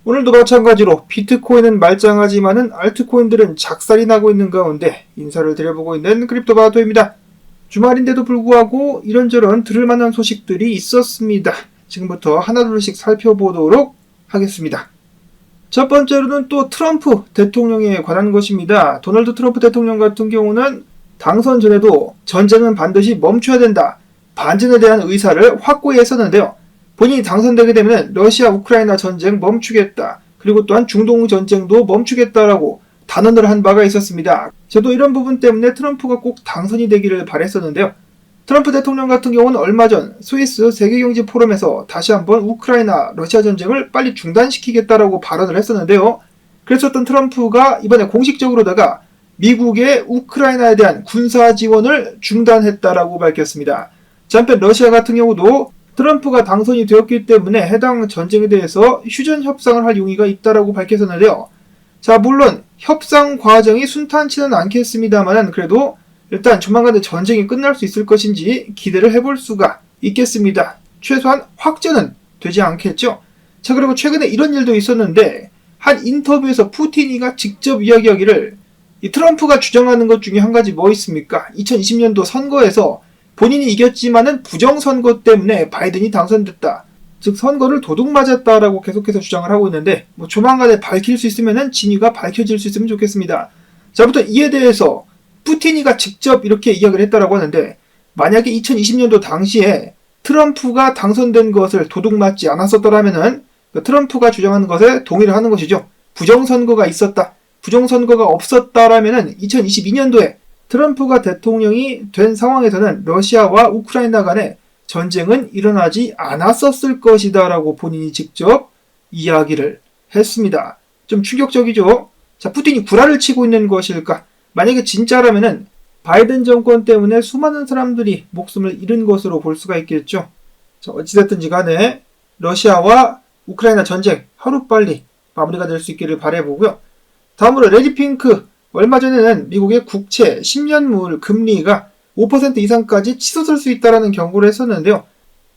오늘도 마찬가지로 비트코인은 말짱하지만은 알트코인들은 작살이 나고 있는 가운데 인사를 드려보고 있는 크립토바토입니다. 주말인데도 불구하고 이런저런 들을 만한 소식들이 있었습니다. 지금부터 하나둘씩 살펴보도록 하겠습니다. 첫 번째로는 또 트럼프 대통령에 관한 것입니다. 도널드 트럼프 대통령 같은 경우는 당선 전에도 전쟁은 반드시 멈춰야 된다, 반전에 대한 의사를 확고히 했었는데요. 본인이 당선되게 되면 러시아 우크라이나 전쟁 멈추겠다, 그리고 또한 중동 전쟁도 멈추겠다라고 단언을 한 바가 있었습니다. 저도 이런 부분 때문에 트럼프가 꼭 당선이 되기를 바랬었는데요. 트럼프 대통령 같은 경우는 얼마 전 스위스 세계경제 포럼에서 다시 한번 우크라이나 러시아 전쟁을 빨리 중단시키겠다라고 발언을 했었는데요. 그랬었던 트럼프가 이번에 공식적으로다가 미국의 우크라이나에 대한 군사 지원을 중단했다라고 밝혔습니다. 한편 러시아 같은 경우도 트럼프가 당선이 되었기 때문에 해당 전쟁에 대해서 휴전 협상을 할 용의가 있다라고 밝혔었는데요. 물론 협상 과정이 순탄치는 않겠습니다만 그래도 일단 조만간에 전쟁이 끝날 수 있을 것인지 기대를 해볼 수가 있겠습니다. 최소한 확전은 되지 않겠죠. 그리고 최근에 이런 일도 있었는데 한 인터뷰에서 푸틴이가 직접 이야기하기를 이 트럼프가 주장하는 것 중에 한 가지 뭐 있습니까? 2020년도 선거에서 본인이 이겼지만은 부정선거 때문에 바이든이 당선됐다, 즉 선거를 도둑맞았다라고 계속해서 주장을 하고 있는데 조만간에 밝힐 수 있으면은 진위가 밝혀질 수 있으면 좋겠습니다. 부터 이에 대해서 푸틴이가 직접 이렇게 이야기를 했다라고 하는데, 만약에 2020년도 당시에 트럼프가 당선된 것을 도둑맞지 않았었더라면은 트럼프가 주장하는 것에 동의를 하는 것이죠. 부정선거가 있었다, 부정선거가 없었다라면은 2022년도에 트럼프가 대통령이 된 상황에서는 러시아와 우크라이나 간에 전쟁은 일어나지 않았었을 것이다 라고 본인이 직접 이야기를 했습니다. 좀 충격적이죠? 푸틴이 구라를 치고 있는 것일까? 만약에 진짜라면은 바이든 정권 때문에 수많은 사람들이 목숨을 잃은 것으로 볼 수가 있겠죠. 어찌됐든지 간에 러시아와 우크라이나 전쟁 하루빨리 마무리가 될 수 있기를 바라보고요. 다음으로 레디핑크, 얼마 전에는 미국의 국채 10년물 금리가 5% 이상까지 치솟을 수 있다는 경고를 했었는데요.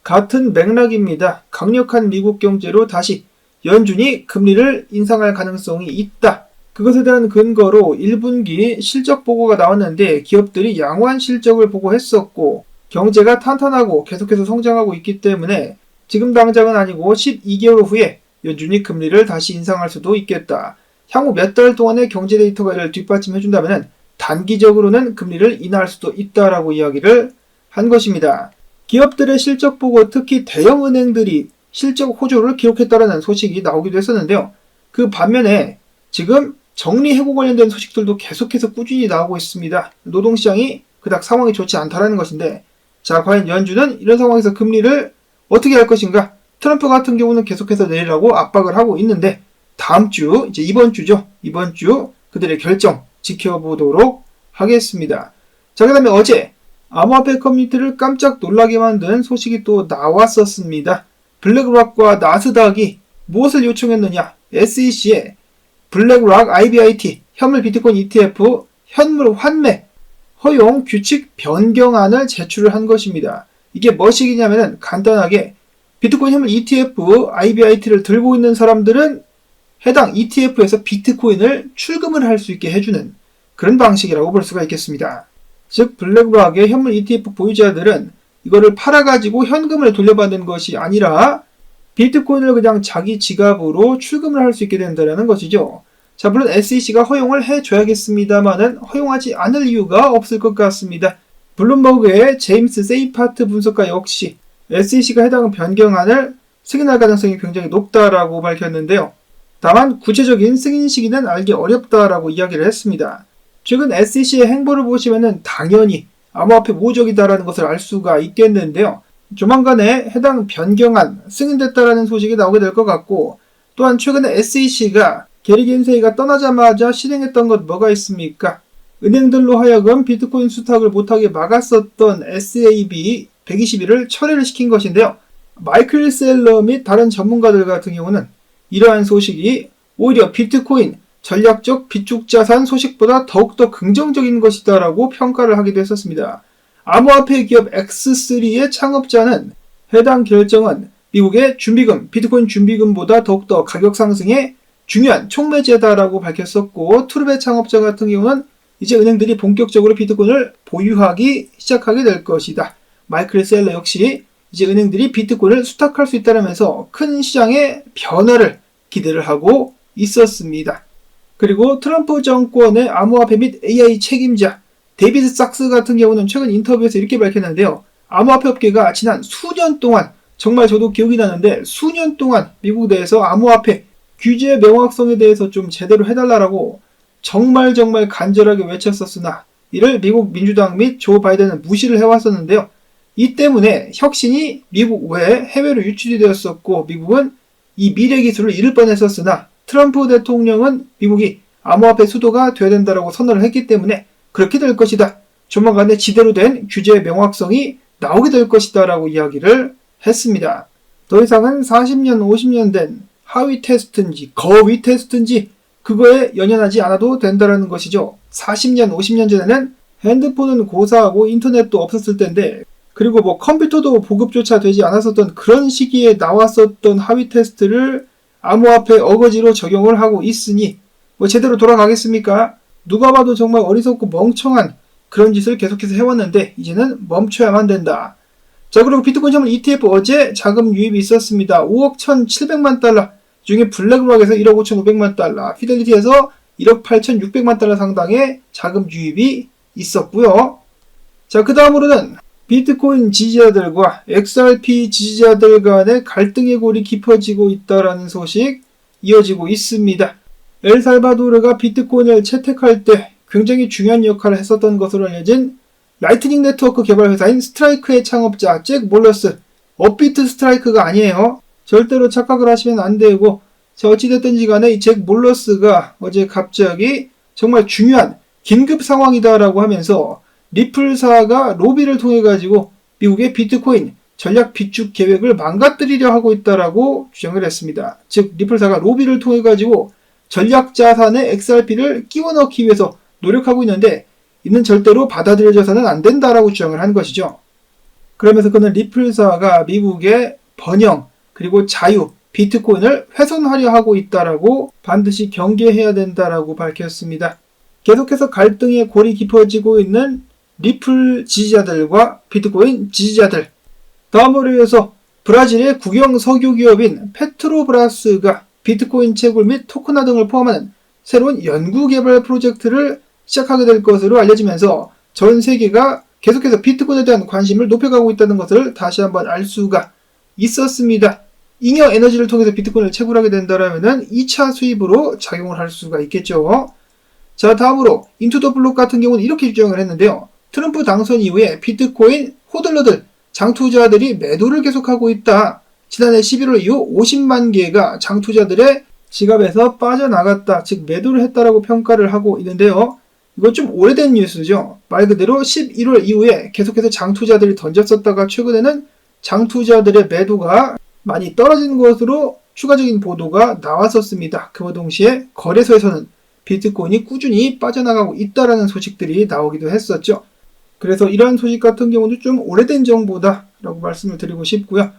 같은 맥락입니다. 강력한 미국 경제로 다시 연준이 금리를 인상할 가능성이 있다. 그것에 대한 근거로 1분기 실적 보고가 나왔는데 기업들이 양호한 실적을 보고했었고 경제가 탄탄하고 계속해서 성장하고 있기 때문에 지금 당장은 아니고 12개월 후에 연준이 금리를 다시 인상할 수도 있겠다. 향후 몇 달 동안의 경제 데이터가 이를 뒷받침해준다면 단기적으로는 금리를 인하할 수도 있다라고 이야기를 한 것입니다. 기업들의 실적 보고 특히 대형 은행들이 실적 호조를 기록했다는 소식이 나오기도 했었는데요. 그 반면에 지금 정리해고 관련된 소식들도 계속해서 꾸준히 나오고 있습니다. 노동시장이 그닥 상황이 좋지 않다는 것인데, 과연 연준은 이런 상황에서 금리를 어떻게 할 것인가? 트럼프 같은 경우는 계속해서 내리라고 압박을 하고 있는데 다음 주, 이제 이번 주죠. 이번 주 그들의 결정 지켜보도록 하겠습니다. 그 다음에 어제 암호화폐 커뮤니티를 깜짝 놀라게 만든 소식이 또 나왔었습니다. 블랙록과 나스닥이 무엇을 요청했느냐? SEC에 블랙록 IBIT 현물 비트코인 ETF 현물 환매 허용 규칙 변경안을 제출을 한 것입니다. 이게 무엇이냐면은 간단하게 비트코인 현물 ETF IBIT를 들고 있는 사람들은 해당 ETF에서 비트코인을 출금을 할 수 있게 해주는 그런 방식이라고 볼 수가 있겠습니다. 즉 블랙록의 현물 ETF 보유자들은 이거를 팔아가지고 현금을 돌려받는 것이 아니라 비트코인을 그냥 자기 지갑으로 출금을 할 수 있게 된다는 것이죠. 물론 SEC가 허용을 해줘야겠습니다만은 허용하지 않을 이유가 없을 것 같습니다. 블룸버그의 제임스 세이파트 분석가 역시 SEC가 해당 변경안을 승인할 가능성이 굉장히 높다라고 밝혔는데요. 다만 구체적인 승인 시기는 알기 어렵다라고 이야기를 했습니다. 최근 SEC의 행보를 보시면은 당연히 암호화폐 보호적이다라는 것을 알 수가 있겠는데요. 조만간에 해당 변경안 승인됐다라는 소식이 나오게 될 것 같고, 또한 최근에 SEC가 게리 겐세이가 떠나자마자 실행했던 것 뭐가 있습니까? 은행들로 하여금 비트코인 수탁을 못하게 막았었던 SAB 121을 철회를 시킨 것인데요. 마이클 셀러 및 다른 전문가들 같은 경우는 이러한 소식이 오히려 비트코인 전략적 비축자산 소식보다 더욱더 긍정적인 것이다라고 평가를 하기도 했었습니다. 암호화폐 기업 X3의 창업자는 해당 결정은 미국의 준비금, 비트코인 준비금보다 더욱더 가격 상승에 중요한 촉매제다라고 밝혔었고, 투르베 창업자 같은 경우는 이제 은행들이 본격적으로 비트코인을 보유하기 시작하게 될 것이다. 마이클 셀러 역시 이제 은행들이 비트코인을 수탁할 수 있다면서 큰 시장의 변화를 기대를 하고 있었습니다. 그리고 트럼프 정권의 암호화폐 및 AI 책임자 데이비드 sak스 같은 경우는 최근 인터뷰에서 이렇게 밝혔는데요. 암호화폐 업계가 지난 수년 동안, 정말 저도 기억이 나는데 수년 동안 미국 내에서 암호화폐 규제 명확성에 대해서 좀 제대로 해달라고 정말 간절하게 외쳤었으나 이를 미국 민주당 및 조 바이든은 무시를 해왔었는데요. 이 때문에 혁신이 미국 외에 해외로 유출이 되었었고, 미국은 이 미래 기술을 잃을 뻔했었으나 트럼프 대통령은 미국이 암호화폐 수도가 되어야 된다고 선언을 했기 때문에 그렇게 될 것이다. 조만간에 제대로 된 규제의 명확성이 나오게 될 것이다 라고 이야기를 했습니다. 더 이상은 40년, 50년 된 하위 테스트인지 거위 테스트인지 그거에 연연하지 않아도 된다는 것이죠. 40년, 50년 전에는 핸드폰은 고사하고 인터넷도 없었을 텐데, 그리고 뭐 컴퓨터도 보급조차 되지 않았었던 그런 시기에 나왔었던 하위 테스트를 암호화폐 어거지로 적용을 하고 있으니 뭐 제대로 돌아가겠습니까? 누가 봐도 정말 어리석고 멍청한 그런 짓을 계속해서 해왔는데 이제는 멈춰야만 된다. 자, 그리고 비트코인 현물 ETF 어제 자금 유입이 있었습니다. 5억 1,700만 달러 중에 블랙록에서 1억 5,500만 달러, 피델리티에서 1억 8,600만 달러 상당의 자금 유입이 있었고요. 자, 그 다음으로는 비트코인 지지자들과 XRP 지지자들 간의 갈등의 골이 깊어지고 있다는 소식 이어지고 있습니다. 엘살바도르가 비트코인을 채택할 때 굉장히 중요한 역할을 했었던 것으로 알려진 라이트닝 네트워크 개발 회사인 스트라이크의 창업자 잭 몰러스, 업비트 스트라이크가 아니에요. 절대로 착각을 하시면 안 되고, 자, 어찌됐든지 간에 이 잭 몰러스가 어제 갑자기 정말 중요한 긴급 상황이다라고 하면서 리플사가 로비를 통해 가지고 미국의 비트코인 전략 비축 계획을 망가뜨리려 하고 있다라고 주장을 했습니다. 즉 리플사가 로비를 통해 가지고 전략 자산에 XRP를 끼워 넣기 위해서 노력하고 있는데 이는 절대로 받아들여져서는 안 된다라고 주장을 한 것이죠. 그러면서 그는 리플사가 미국의 번영 그리고 자유 비트코인을 훼손하려 하고 있다라고 반드시 경계해야 된다라고 밝혔습니다. 계속해서 갈등의 골이 깊어지고 있는 리플 지지자들과 비트코인 지지자들. 다음으로 이어서 브라질의 국영 석유 기업인 페트로브라스가 비트코인 채굴 및 토큰화 등을 포함하는 새로운 연구개발 프로젝트를 시작하게 될 것으로 알려지면서 전 세계가 계속해서 비트코인에 대한 관심을 높여가고 있다는 것을 다시 한번 알 수가 있었습니다. 잉여 에너지를 통해서 비트코인을 채굴하게 된다면 2차 수입으로 작용을 할 수가 있겠죠. 자, 다음으로 인투더블록 같은 경우는 이렇게 주장을 했는데요. 트럼프 당선 이후에 비트코인 호들러들, 장투자들이 매도를 계속하고 있다. 지난해 11월 이후 50만 개가 장투자들의 지갑에서 빠져나갔다. 즉 매도를 했다라고 평가를 하고 있는데요. 이건 좀 오래된 뉴스죠. 말 그대로 11월 이후에 계속해서 장투자들이 던졌었다가 최근에는 장투자들의 매도가 많이 떨어진 것으로 추가적인 보도가 나왔었습니다. 그와 동시에 거래소에서는 비트코인이 꾸준히 빠져나가고 있다라는 소식들이 나오기도 했었죠. 그래서 이러한 소식 같은 경우도 좀 오래된 정보다라고 말씀을 드리고 싶고요.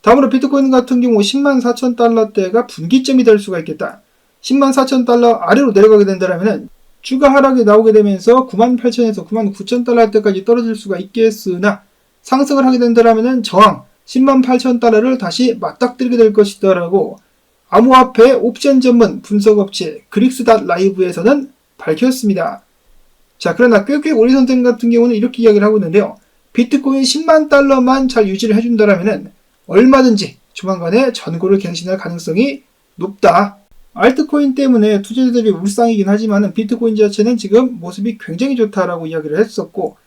다음으로 비트코인 같은 경우 10만 4천 달러대가 분기점이 될 수가 있겠다. 10만 4천 달러 아래로 내려가게 된다면 추가 하락이 나오게 되면서 9만 8천에서 9만 9천 달러대까지 떨어질 수가 있겠으나 상승을 하게 된다면 저항 10만 8천 달러를 다시 맞닥뜨리게 될 것이다라고 암호화폐 옵션 전문 분석업체 그릭스.라이브에서는 밝혔습니다. 자, 그러나 꽤 우리 선생 같은 경우는 이렇게 이야기를 하고 있는데요. 비트코인 10만 달러만 잘 유지를 해준다면 얼마든지 조만간에 전고를 갱신할 가능성이 높다. 알트코인 때문에 투자자들이 울상이긴 하지만 비트코인 자체는 지금 모습이 굉장히 좋다라고 이야기를 했었고,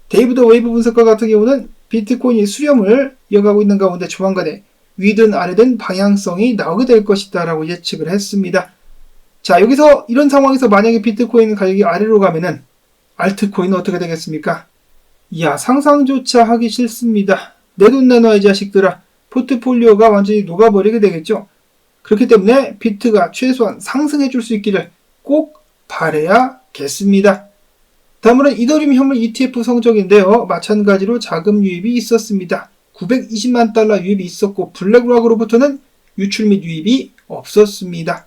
데이브드 웨이브 분석가 같은 경우는 비트코인이 수렴을 이어가고 있는 가운데 조만간에 위든 아래든 방향성이 나오게 될 것이다 라고 예측을 했습니다. 자, 여기서 이런 상황에서 만약에 비트코인 가격이 아래로 가면은 알트코인은 어떻게 되겠습니까? 이야, 상상조차 하기 싫습니다. 내 돈 내놔 이 자식들아. 포트폴리오가 완전히 녹아버리게 되겠죠. 그렇기 때문에 비트가 최소한 상승해 줄 수 있기를 꼭 바라야겠습니다. 다음으로는 이더리움 현물 ETF 성적인데요. 마찬가지로 자금 유입이 있었습니다. 920만 달러 유입이 있었고 블랙락으로부터는 유출 및 유입이 없었습니다.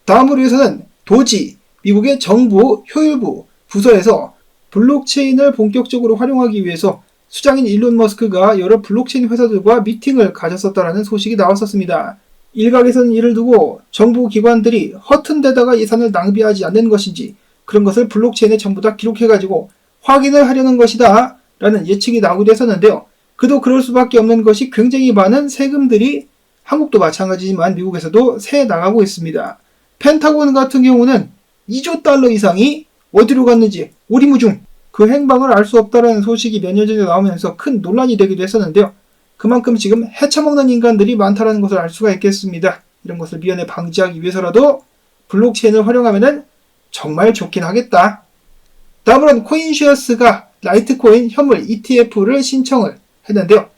다음으로 해서는 도지, 미국의 정부 효율부 부서에서 블록체인을 본격적으로 활용하기 위해서 수장인 일론 머스크가 여러 블록체인 회사들과 미팅을 가졌었다는 소식이 나왔었습니다. 일각에서는 이를 두고 정부 기관들이 허튼 데다가 예산을 낭비하지 않는 것인지 그런 것을 블록체인에 전부 다 기록해가지고 확인을 하려는 것이다 라는 예측이 나오기도 했었는데요. 그도 그럴 수밖에 없는 것이 굉장히 많은 세금들이 한국도 마찬가지지만 미국에서도 새 나가고 있습니다. 펜타곤 같은 경우는 2조 달러 이상이 어디로 갔는지 오리무중 그 행방을 알 수 없다는 소식이 몇 년 전에 나오면서 큰 논란이 되기도 했었는데요. 그만큼 지금 헤쳐먹는 인간들이 많다는 것을 알 수가 있겠습니다. 이런 것을 미연에 방지하기 위해서라도 블록체인을 활용하면 정말 좋긴 하겠다. 다음으로는 코인쉐어스가 라이트코인 현물 ETF를 신청을 했는데요.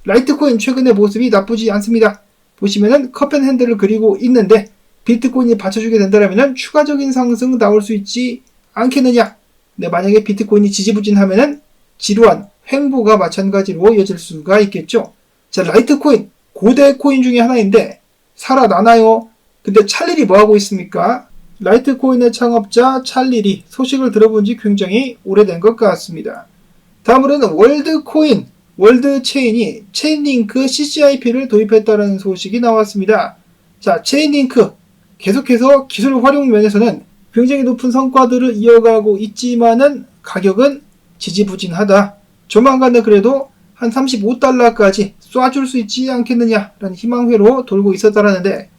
라이트코인 최근의 모습이 나쁘지 않습니다. 보시면은 컵앤핸들을 그리고 있는데 비트코인이 받쳐주게 된다면 추가적인 상승 나올 수 있지 않겠느냐. 근데 만약에 비트코인이 지지부진하면은 지루한 횡보가 마찬가지로 이어질 수가 있겠죠. 자, 라이트코인 고대 코인 중에 하나인데 살아나나요? 근데 찰릴이 뭐하고 있습니까? 라이트코인의 창업자 찰릴이 소식을 들어본 지 굉장히 오래된 것 같습니다. 다음으로는 월드코인, 월드체인이 체인링크 CCIP를 도입했다는 소식이 나왔습니다. 자, 체인링크 계속해서 기술 활용 면에서는 굉장히 높은 성과들을 이어가고 있지만은 가격은 지지부진하다. 조만간에 그래도 한 35달러까지 쏴줄 수 있지 않겠느냐라는 희망회로 돌고 있었다라는데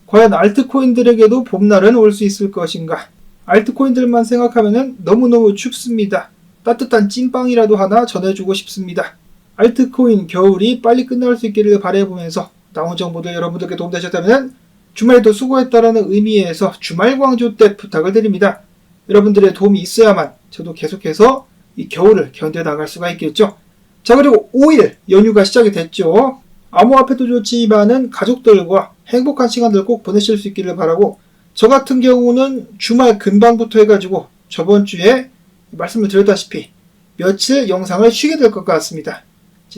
과연 알트코인들에게도 봄날은 올 수 있을 것인가? 알트코인들만 생각하면 너무너무 춥습니다. 따뜻한 찐빵이라도 하나 전해주고 싶습니다. 알트코인 겨울이 빨리 끝날 수 있기를 바라보면서 나온 정보들 여러분들께 도움되셨다면 주말에도 수고했다라는 의미에서 주말 광주 때 부탁을 드립니다. 여러분들의 도움이 있어야만 저도 계속해서 이 겨울을 견뎌나갈 수가 있겠죠. 자, 그리고 5일 연휴가 시작이 됐죠. 암호화폐도 좋지만은 가족들과 행복한 시간들 꼭 보내실 수 있기를 바라고 저 같은 경우는 주말 근방부터 해가지고 저번 주에 말씀을 드렸다시피 며칠 영상을 쉬게 될 것 같습니다.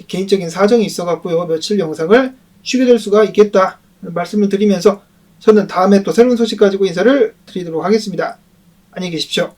개인적인 사정이 있어갖고요. 며칠 영상을 쉬게 될 수가 있겠다 말씀을 드리면서 저는 다음에 또 새로운 소식 가지고 인사를 드리도록 하겠습니다. 안녕히 계십시오.